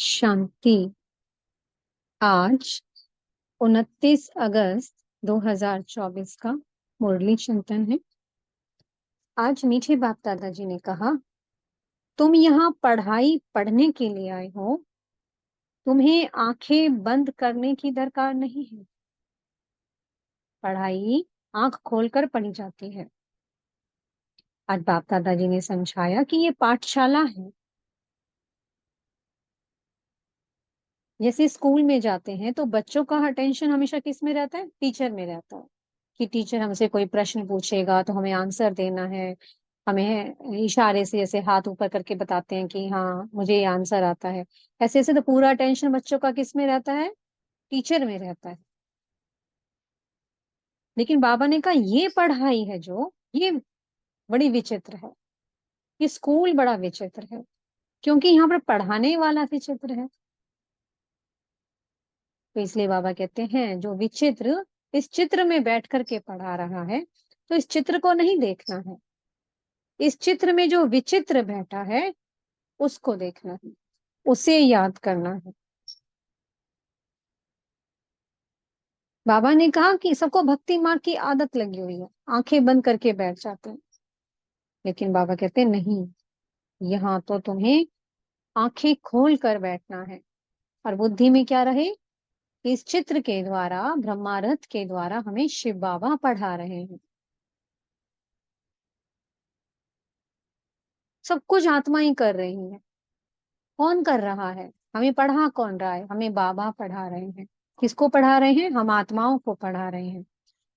शांति। आज 29 अगस्त 2024 का मुरली चिंतन है। आज मीठे बाप दादाजी ने कहा, तुम यहाँ पढ़ाई पढ़ने के लिए आए हो, तुम्हें आंखें बंद करने की दरकार नहीं है। पढ़ाई आंख खोलकर पढ़ी जाती है। आज बाप दादाजी ने समझाया कि ये पाठशाला है। जैसे स्कूल में जाते हैं तो बच्चों का अटेंशन हमेशा किस में रहता है? टीचर में रहता है कि टीचर हमसे कोई प्रश्न पूछेगा तो हमें आंसर देना है। हमें इशारे से जैसे हाथ ऊपर करके बताते हैं कि हाँ मुझे ये आंसर आता है। ऐसे ऐसे तो पूरा अटेंशन बच्चों का किस में रहता है? टीचर में रहता है। लेकिन बाबा ने कहा ये पढ़ाई है जो, ये बड़ी विचित्र है। ये स्कूल बड़ा विचित्र है, क्योंकि यहाँ पर पढ़ाने वाला विचित्र है। तो इसलिए बाबा कहते हैं जो विचित्र इस चित्र में बैठ करके पढ़ा रहा है, तो इस चित्र को नहीं देखना है। इस चित्र में जो विचित्र बैठा है उसको देखना है, उसे याद करना है। बाबा ने कहा कि सबको भक्ति मार्ग की आदत लगी हुई है, आंखें बंद करके बैठ जाते हैं। लेकिन बाबा कहते हैं नहीं, यहाँ तो तुम्हें आंखें खोल कर बैठना है। और बुद्धि में क्या रहे? इस चित्र के द्वारा, ब्रह्मारथ के द्वारा हमें शिव बाबा पढ़ा रहे हैं। सब कुछ आत्मा ही कर रही है। कौन कर रहा है? हमें पढ़ा कौन रहा है? हमें बाबा पढ़ा रहे हैं। किसको पढ़ा रहे हैं? हम आत्माओं को पढ़ा रहे हैं।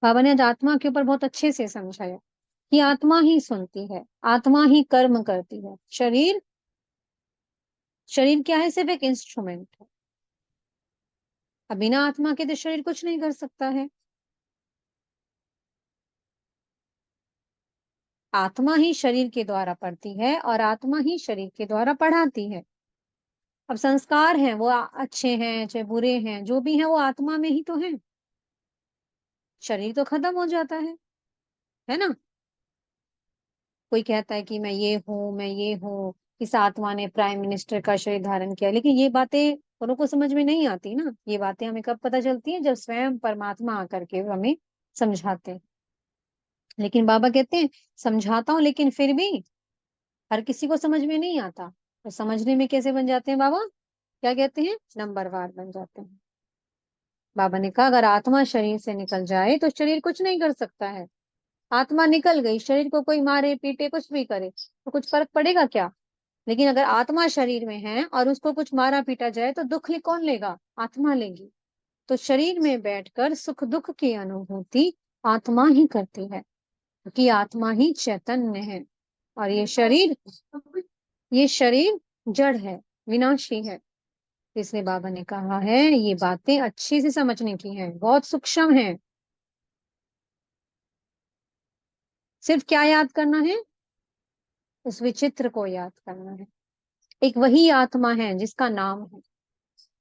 बाबा ने आज आत्मा के ऊपर बहुत अच्छे से समझाया कि आत्मा ही सुनती है, आत्मा ही कर्म करती है। शरीर, शरीर क्या है? सिर्फ एक इंस्ट्रूमेंट है। अब बिना आत्मा के तो शरीर कुछ नहीं कर सकता है। आत्मा ही शरीर के द्वारा पढ़ती है और आत्मा ही शरीर के द्वारा पढ़ाती है। अब संस्कार हैं वो अच्छे हैं चाहे बुरे हैं, जो भी हैं वो आत्मा में ही तो हैं। शरीर तो खत्म हो जाता है ना? कोई कहता है कि मैं ये हूँ, मैं ये हूँ। इस आत्मा ने प्राइम मिनिस्टर का शरीर धारण किया, लेकिन ये बातें औरों को समझ में नहीं आती ना। ये बातें हमें कब पता चलती है? जब स्वयं परमात्मा आकर के हमें समझाते हैं। लेकिन बाबा कहते हैं समझाता हूँ, लेकिन फिर भी हर किसी को समझ में नहीं आता। तो समझने में कैसे बन जाते हैं बाबा? क्या कहते हैं? नंबरवार बन जाते हैं। बाबा ने कहा अगर आत्मा शरीर से निकल जाए तो शरीर कुछ नहीं कर सकता है। आत्मा निकल गई, शरीर को कोई मारे पीटे कुछ भी करे तो कुछ फर्क पड़ेगा क्या? लेकिन अगर आत्मा शरीर में है और उसको कुछ मारा पीटा जाए तो दुख कौन लेगा? आत्मा लेगी। तो शरीर में बैठकर सुख दुख की अनुभूति आत्मा ही करती है, क्योंकि आत्मा ही चैतन्य है। और ये शरीर जड़ है, विनाशी है। इसलिए बाबा ने कहा है ये बातें अच्छे से समझने की हैं, बहुत सूक्ष्म है। सिर्फ क्या याद करना है? उस विचित्र को याद करना है। एक वही आत्मा है जिसका नाम है,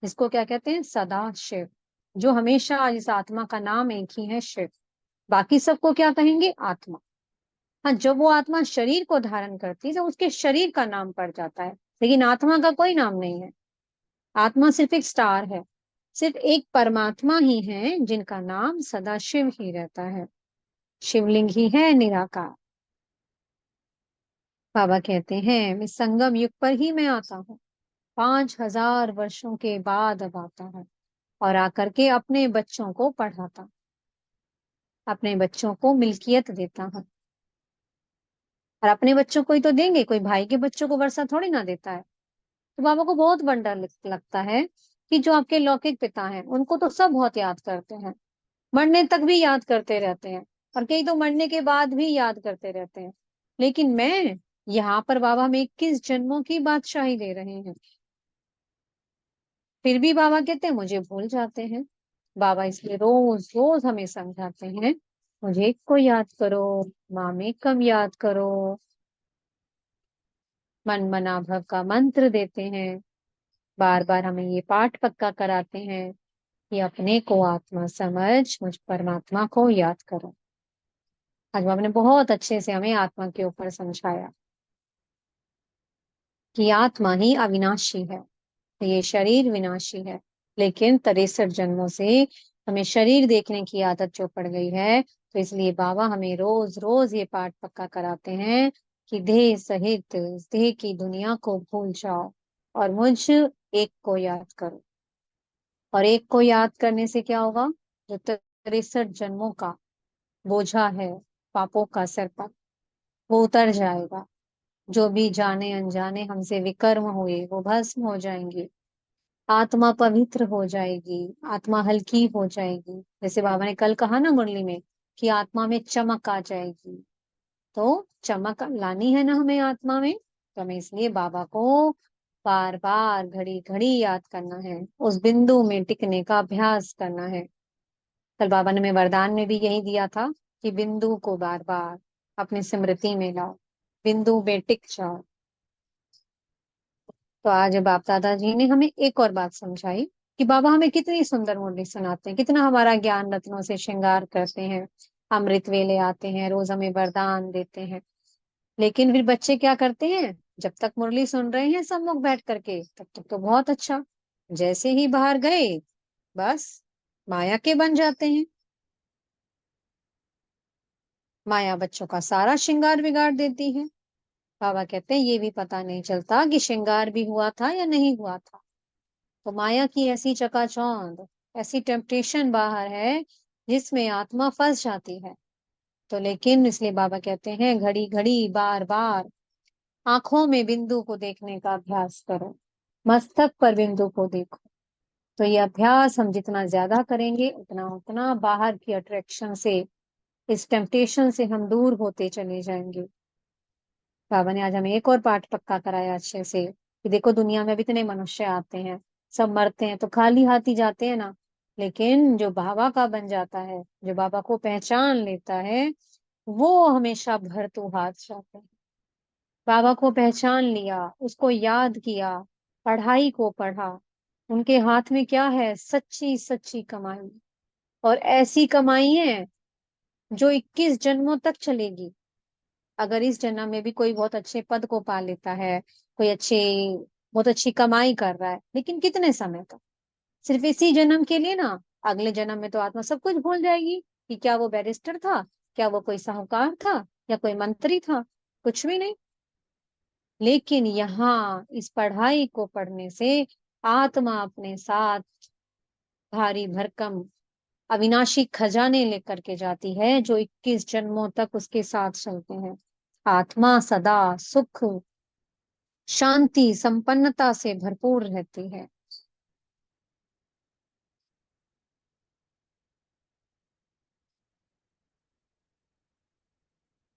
जिसको क्या कहते हैं? सदा शिव। जो हमेशा, इस आत्मा का नाम एक ही है, शिव। बाकी सबको क्या कहेंगे? आत्मा। हाँ, जब वो आत्मा शरीर को धारण करती है तो उसके शरीर का नाम पड़ जाता है, लेकिन आत्मा का कोई नाम नहीं है। आत्मा सिर्फ एक स्टार है। सिर्फ एक परमात्मा ही है जिनका नाम सदा शिव ही रहता है। शिवलिंग ही है निराकार। बाबा कहते हैं मैं संगम युग पर ही मैं आता हूँ। 5,000 वर्षों के बाद अब आता है और आकर के अपने बच्चों को पढ़ाता, अपने बच्चों को मिल्कियत देता है। और अपने बच्चों को ही तो देंगे, कोई भाई के बच्चों को वर्षा थोड़ी ना देता है। तो बाबा को बहुत वंडर लगता है कि जो आपके लौकिक पिता हैं उनको तो सब बहुत याद करते हैं, मरने तक भी याद करते रहते हैं, और कई तो मरने के बाद भी याद करते रहते हैं। लेकिन मैं यहाँ पर बाबा में 21 जन्मों की बादशाही दे रहे हैं, फिर भी बाबा कहते हैं मुझे भूल जाते हैं। बाबा इसलिए रोज रोज हमें समझाते हैं मुझे एक को याद करो, माँ में कम याद करो। मन मना भव का मंत्र देते हैं। बार बार हमें ये पाठ पक्का कराते हैं कि अपने को आत्मा समझ, मुझ परमात्मा को याद करो। आज बाबा ने बहुत अच्छे से हमें आत्मा के ऊपर समझाया कि आत्मा ही अविनाशी है। ये शरीर विनाशी है, लेकिन 63 जन्मों से हमें शरीर देखने की आदत जो पड़ गई है, तो इसलिए बाबा हमें रोज रोज ये पाठ पक्का कराते हैं कि देह सहित इस देह की दुनिया को भूल जाओ और मुझ एक को याद करो। और एक को याद करने से क्या होगा? जो 63 जन्मों का बोझा है पापों का सिर पर, वो उतर जाएगा। जो भी जाने अनजाने हमसे विकर्म हुए वो भस्म हो जाएंगे। आत्मा पवित्र हो जाएगी, आत्मा हल्की हो जाएगी। जैसे बाबा ने कल कहा ना मुरली में कि आत्मा में चमक आ जाएगी। तो चमक लानी है ना हमें आत्मा में, तो हमें इसलिए बाबा को बार बार घड़ी घड़ी याद करना है, उस बिंदु में टिकने का अभ्यास करना है। कल बाबा ने हमें वरदान में भी यही दिया था कि बिंदु को बार बार अपनी स्मृति में लाओ, बिंदु में टिक जाओ। तो आज बाप दादाजी ने हमें एक और बात समझाई कि बाबा हमें कितनी सुंदर मुरली सुनाते हैं, कितना हमारा ज्ञान रत्नों से श्रृंगार करते हैं, अमृत वेले आते हैं, रोज हमें वरदान देते हैं। लेकिन फिर बच्चे क्या करते हैं? जब तक मुरली सुन रहे हैं सम्मुख बैठ करके तब तक तो बहुत अच्छा, जैसे ही बाहर गए बस माया के बन जाते हैं। माया बच्चों का सारा श्रृंगार बिगाड़ देती है। बाबा कहते हैं ये भी पता नहीं चलता कि श्रृंगार भी हुआ था या नहीं हुआ था। तो माया की ऐसी चकाचौंध, ऐसी टेम्पटेशन बाहर है जिसमें आत्मा फंस जाती है। तो लेकिन इसलिए बाबा कहते हैं घड़ी घड़ी बार बार आंखों में बिंदु को देखने का अभ्यास करो, मस्तक पर बिंदु को देखो। तो ये अभ्यास हम जितना ज्यादा करेंगे उतना उतना बाहर की अट्रैक्शन से, इस टेम्पटेशन से हम दूर होते चले जाएंगे। बाबा ने आज हमें एक और पाठ पक्का कराया अच्छे से कि देखो दुनिया में भी इतने मनुष्य आते हैं, सब मरते हैं तो खाली हाथ ही जाते हैं ना। लेकिन जो बाबा का बन जाता है, जो बाबा को पहचान लेता है, वो हमेशा भरतू हाथ जाते हैं। बाबा को पहचान लिया, उसको याद किया, पढ़ाई को पढ़ा। उनके हाथ में क्या है? सच्ची सच्ची कमाई। और ऐसी कमाई है जो 21 जन्मों तक चलेगी। अगर इस जन्म में भी कोई बहुत अच्छे पद को पा लेता है, कोई अच्छे बहुत अच्छी कमाई कर रहा है, लेकिन कितने समय तक? सिर्फ इसी जन्म के लिए ना। अगले जन्म में तो आत्मा सब कुछ भूल जाएगी कि क्या वो बैरिस्टर था, क्या वो कोई साहूकार था, या कोई मंत्री था। कुछ भी नहीं। लेकिन यहाँ इस पढ़ाई को पढ़ने से आत्मा अपने साथ भारी भरकम अविनाशी खजाने लेकर के जाती है जो 21 जन्मों तक उसके साथ चलते हैं। आत्मा सदा सुख, शांति, संपन्नता से भरपूर रहती है।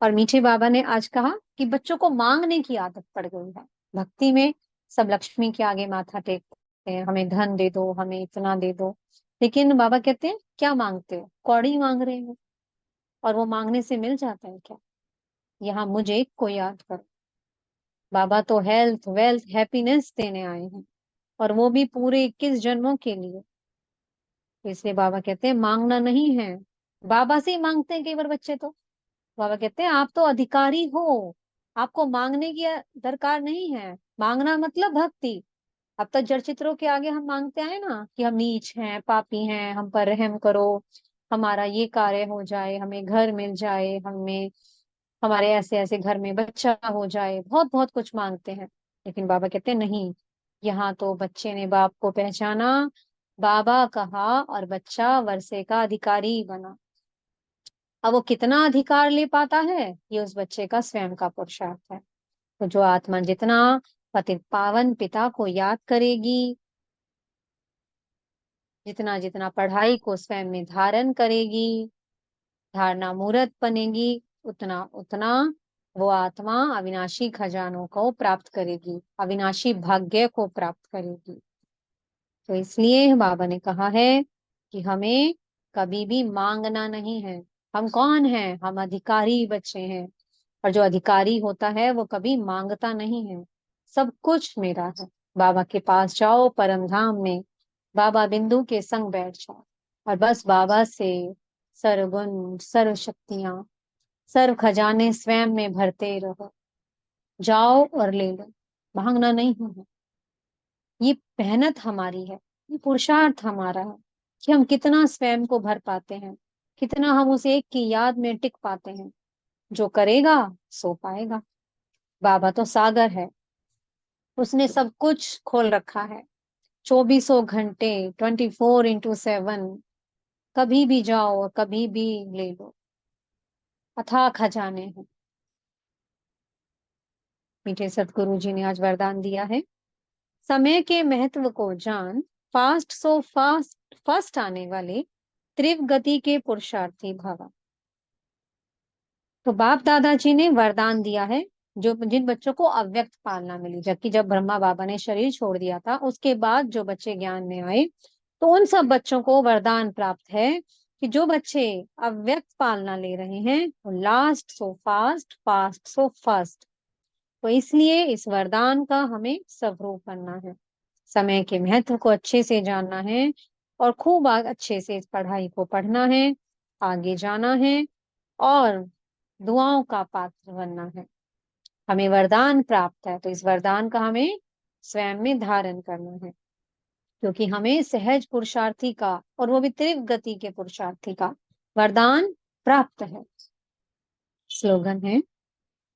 और मीठे बाबा ने आज कहा कि बच्चों को मांगने की आदत पड़ गई है। भक्ति में सब लक्ष्मी के आगे माथा टेकते हैं, हमें धन दे दो, हमें इतना दे दो। लेकिन बाबा कहते हैं क्या मांगते हो? कौड़ी मांग रहे हो। और वो मांगने से मिल जाता है क्या? यहाँ मुझे को याद करो। बाबा तो हेल्थ, वेल्थ, हैप्पीनेस देने आए हैं, और वो भी पूरे 21 जन्मों के लिए। तो इसलिए बाबा कहते हैं मांगना नहीं है। बाबा से ही मांगते हैं कई बार बच्चे तो। बाबा कहते हैं आप तो अधिकारी हो, आपको मांगने की दरकार नहीं है। मांगना मतलब भक्ति। अब तक जड़ चित्रों के आगे हम मांगते आए ना कि हम नीच हैं, पापी हैं, हम पर रहम करो, हमारा ये कार्य हो जाए, हमें घर मिल जाए, हमें हमारे ऐसे ऐसे घर में बच्चा हो जाए, बहुत बहुत कुछ मांगते हैं। लेकिन बाबा कहते हैं नहीं। यहाँ तो बच्चे ने बाप को पहचाना, बाबा कहा, और बच्चा वर्षे का अधिकारी बना। अब वो कितना अधिकार ले पाता है, ये उस बच्चे का स्वयं का पुरुषार्थ है। तो जो आत्मा जितना पतित पावन पिता को याद करेगी, जितना जितना पढ़ाई को स्वयं में धारण करेगी, धारणा मूर्त बनेगी, उतना उतना वो आत्मा अविनाशी खजानों को प्राप्त करेगी, अविनाशी भाग्य को प्राप्त करेगी। तो इसलिए बाबा ने कहा है कि हमें कभी भी मांगना नहीं है। हम कौन हैं? हम अधिकारी बच्चे हैं। और जो अधिकारी होता है वो कभी मांगता नहीं है। सब कुछ मेरा है। बाबा के पास जाओ परम धाम में, बाबा बिंदु के संग बैठ जाओ, और बस बाबा से सर्व गुण, सर्व शक्तियां, सर्व खजाने स्वयं में भरते रहो। जाओ और ले लो। मांगना नहीं है। ये मेहनत हमारी है, ये पुरुषार्थ हमारा है कि हम कितना स्वयं को भर पाते हैं, कितना हम उस एक की याद में टिक पाते हैं। जो करेगा सो पाएगा। बाबा तो सागर है, उसने सब कुछ खोल रखा है। 2400 घंटे, 24x7, कभी भी जाओ और कभी भी ले लो। अथाह खजाने हैं। मीठे सतगुरु जी ने आज वरदान दिया है, समय के महत्व को जान, फास्ट सो फास्ट फर्स्ट आने वाले त्रिव गति के पुरुषार्थी भव। तो बाप दादाजी ने वरदान दिया है, जो जिन बच्चों को अव्यक्त पालना मिली, जबकि जब ब्रह्मा बाबा ने शरीर छोड़ दिया था उसके बाद जो बच्चे ज्ञान में आए, तो उन सब बच्चों को वरदान प्राप्त है कि जो बच्चे अव्यक्त पालना ले रहे हैं वो last so fast, fast so first. तो इसलिए इस वरदान का हमें स्वरूप बनना है, समय के महत्व को अच्छे से जानना है और खूब अच्छे से इस पढ़ाई को पढ़ना है, आगे जाना है और दुआओं का पात्र बनना है। हमें वरदान प्राप्त है तो इस वरदान का हमें स्वयं में धारण करना है, क्योंकि हमें सहज पुरुषार्थी का और वो भी तीव्र गति के पुरुषार्थी का वरदान प्राप्त है। स्लोगन है,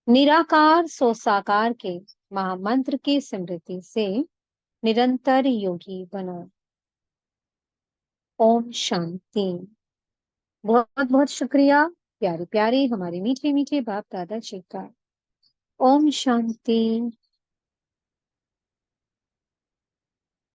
निराकार सो साकार के महामंत्र की स्मृति से निरंतर योगी बनो। ओम शांति। बहुत बहुत शुक्रिया प्यारी प्यारी हमारी मीठे मीठे बाप दादा जी का। ओम शांति।